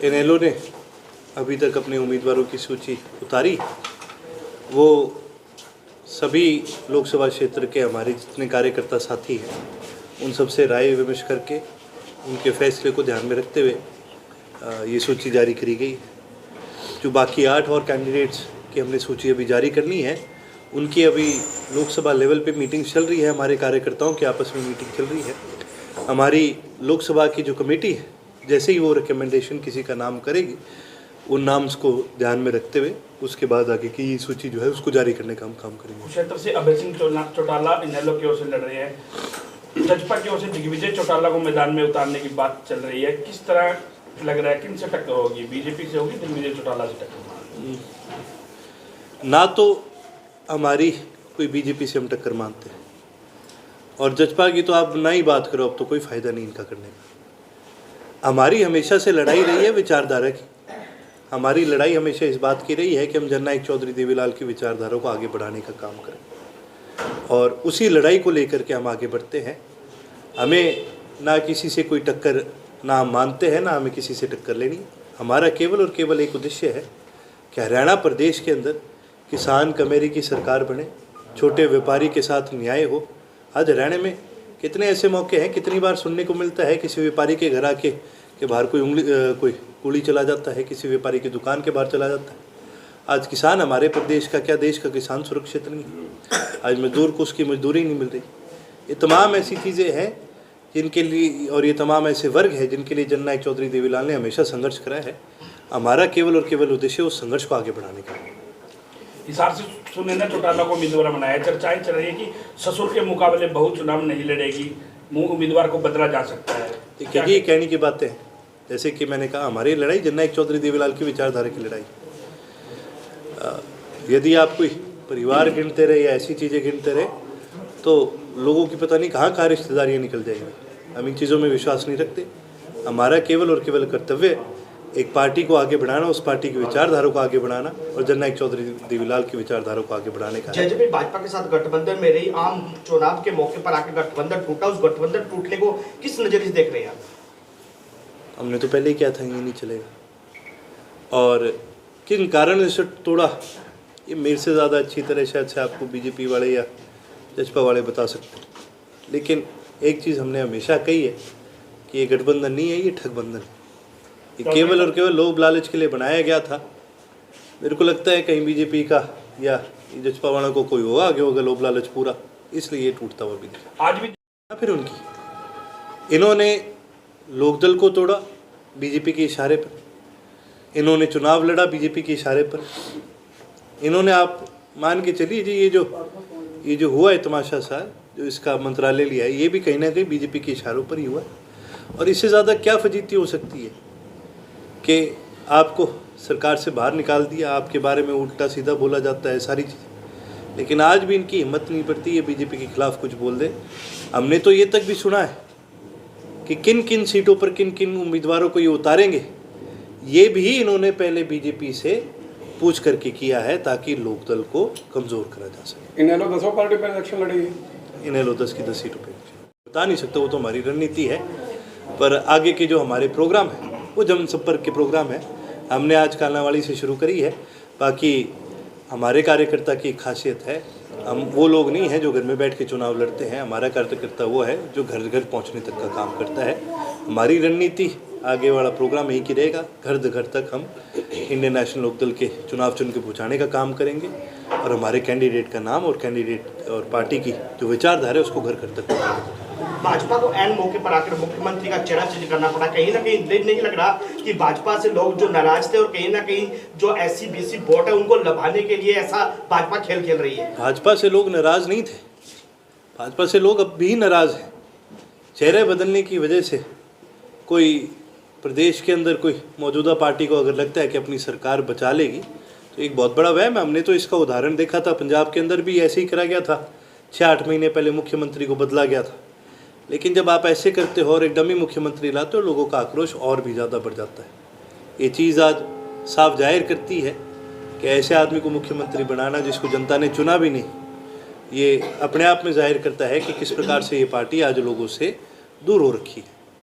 इनेलो ने अभी तक अपने उम्मीदवारों की सूची उतारी, वो सभी लोकसभा क्षेत्र के हमारे जितने कार्यकर्ता साथी हैं उन सबसे राय विमर्श करके उनके फैसले को ध्यान में रखते हुए ये सूची जारी करी गई। जो बाकी 8 और कैंडिडेट्स की हमने सूची अभी जारी करनी है, उनकी अभी लोकसभा लेवल पे मीटिंग चल रही है, हमारे कार्यकर्ताओं की आपस में मीटिंग चल रही है। हमारी लोकसभा की जो कमेटी है, जैसे ही वो रिकमेंडेशन किसी का नाम करेगी, उन नाम्स को ध्यान में रखते हुए उसके बाद आगे की सूची जो है उसको जारी करने का हम काम करेंगे। क्षेत्र से अभय सिंह चौटाला इनेलो की ओर से लड़ रहे हैं, जजपा की ओर से दिग्विजय चौटाला को मैदान में उतारने की बात चल रही है। किस तरह लग रहा है, किन से टक्कर होगी? बीजेपी से होगी, दिग्विजय चौटाला से टक्कर? ना तो हमारी कोई बीजेपी से हम टक्कर मानते हैं, और जजपा की तो आप ना ही बात करो, अब तो कोई फ़ायदा नहीं इनका करने का। हमारी हमेशा से लड़ाई रही है विचारधारा की। हमारी लड़ाई हमेशा इस बात की रही है कि हम जननायक चौधरी देवीलाल की विचारधारा को आगे बढ़ाने का काम करें, और उसी लड़ाई को लेकर के हम आगे बढ़ते हैं। हमें ना किसी से कोई टक्कर ना हम मानते हैं, ना हमें किसी से टक्कर लेनी। हमारा केवल और केवल एक उद्देश्य है कि हरियाणा प्रदेश के अंदर किसान कमेरी की सरकार बने, छोटे व्यापारी के साथ न्याय हो। आज हरियाणा में कितने ऐसे मौके हैं, कितनी बार सुनने को मिलता है किसी व्यापारी के घर आके के बाहर कोई गोली चला जाता है, किसी व्यापारी की दुकान के बाहर चला जाता है। आज किसान हमारे प्रदेश का क्या, देश का किसान सुरक्षित नहीं है। आज मजदूर को उसकी मजदूरी नहीं मिल रही। ये तमाम ऐसी चीज़ें हैं जिनके लिए, और ये तमाम ऐसे वर्ग हैं जिनके लिए जननायक चौधरी देवीलाल ने हमेशा संघर्ष कराया है। हमारा केवल और केवल उद्देश्य उस संघर्ष को आगे बढ़ाने का। हिसार से सुनंदा चौटाला को उम्मीदवार बनाया, चर्चाएं चल रही है कि ससुर के मुकाबले बहु चुनाव नहीं लड़ेगी, उम्मीदवार को बदला जा सकता है। क्योंकि ये कहने की बातें हैं, जैसे कि मैंने कहा, हमारी लड़ाई जननायक चौधरी देवीलाल की विचारधारा की लड़ाई। यदि आप कोई परिवार गिनते रहे या ऐसी चीज़ें गिनते रहे तो लोगों की पता नहीं कहाँ रिश्तेदारियाँ निकल जाएंगी। हम इन चीज़ों में विश्वास नहीं रखते। हमारा केवल और केवल कर्तव्य एक पार्टी को आगे बढ़ाना, उस पार्टी की विचारधारा को आगे बढ़ाना और जननायक चौधरी देवीलाल की विचारधारा को आगे बढ़ाने का। जब भाजपा के साथ गठबंधन में रही, आम चुनाव के मौके पर आके गठबंधन टूटा, उस गठबंधन टूटने को किस नजरिए से देख रहे हैं आप? हमने तो पहले ही किया था, ये नहीं चलेगा। और किन कारण से तोड़ा, ये मेरे से ज़्यादा अच्छी तरह शायद से आपको बीजेपी वाले या जजपा वाले बता सकते हैं। लेकिन एक चीज़ हमने हमेशा कही है कि ये गठबंधन नहीं है, ये ठगबंधन है। ये केवल और केवल लोभ लालच के लिए बनाया गया था। मेरे को लगता है कहीं बीजेपी का या जजपा वालों को कोई होगा आगे होगा लोभ लालच पूरा, इसलिए ये टूटता हुआ भी आज भी फिर उनकी। इन्होंने लोकदल को तोड़ा बीजेपी के इशारे पर, इन्होंने चुनाव लड़ा बीजेपी के इशारे पर। इन्होंने, आप मान के चलिए जी, ये जो हुआ है तमाशा सा, जो इसका मंत्रालय लिया है, ये भी कहीं ना कहीं बीजेपी के इशारों पर ही हुआ। और इससे ज़्यादा क्या फजीती हो सकती है कि आपको सरकार से बाहर निकाल दिया, आपके बारे में उल्टा सीधा बोला जाता है, सारी चीज़ें। लेकिन आज भी इनकी हिम्मत नहीं पड़ती है बीजेपी के खिलाफ कुछ बोल दे। हमने तो ये तक भी सुना है कि किन किन सीटों पर किन किन उम्मीदवारों को ये उतारेंगे, ये भी इन्होंने पहले बीजेपी से पूछ करके किया है ताकि लोकदल को कमज़ोर करा जा सके। इनेलो 10 पार्टी पर इलेक्शन लड़ेगी, इनेलो 10 की 10 सीटों पर बता नहीं सकता, वो तो हमारी रणनीति है। पर आगे के जो हमारे प्रोग्राम है वो जनसंपर्क के प्रोग्राम है, हमने आज कालांवाली से शुरू करी है। बाकी हमारे कार्यकर्ता की खासियत है, हम वो लोग नहीं हैं जो घर में बैठ के चुनाव लड़ते हैं। हमारा कार्यकर्ता वो है जो घर घर पहुंचने तक का काम करता है। हमारी रणनीति, आगे वाला प्रोग्राम यही की रहेगा। घर घर तक हम इंडियन नेशनल लोकदल के चुनाव चुन के पहुँचाने का काम करेंगे, और हमारे कैंडिडेट का नाम और कैंडिडेट और पार्टी की जो विचारधारा है उसको घर घर तक पहुँचाएंगे। भाजपा को एन मौके पर आकर मुख्यमंत्री का चेहरा चेंज करना पड़ा, कहीं ना कहीं नहीं लग रहा कि भाजपा से लोग जो नाराज थे और कहीं ना कहीं जो SC BC वोट है उनको लभाने के लिए ऐसा भाजपा खेल खेल रही है? भाजपा से लोग नाराज नहीं थे, भाजपा से लोग अब भी नाराज हैं। चेहरे बदलने की वजह से कोई प्रदेश के अंदर कोई मौजूदा पार्टी को अगर लगता है कि अपनी सरकार बचा लेगी तो एक बहुत बड़ा वहम है। हमने तो इसका उदाहरण देखा था, पंजाब के अंदर भी ऐसे ही करा गया था। 6-8 महीने पहले मुख्यमंत्री को बदला गया था। लेकिन जब आप ऐसे करते हो और एक डमी मुख्यमंत्री लाते हो, लोगों का आक्रोश और भी ज़्यादा बढ़ जाता है। ये चीज़ आज साफ जाहिर करती है कि ऐसे आदमी को मुख्यमंत्री बनाना जिसको जनता ने चुना भी नहीं, ये अपने आप में जाहिर करता है कि किस प्रकार से ये पार्टी आज लोगों से दूर हो रखी है।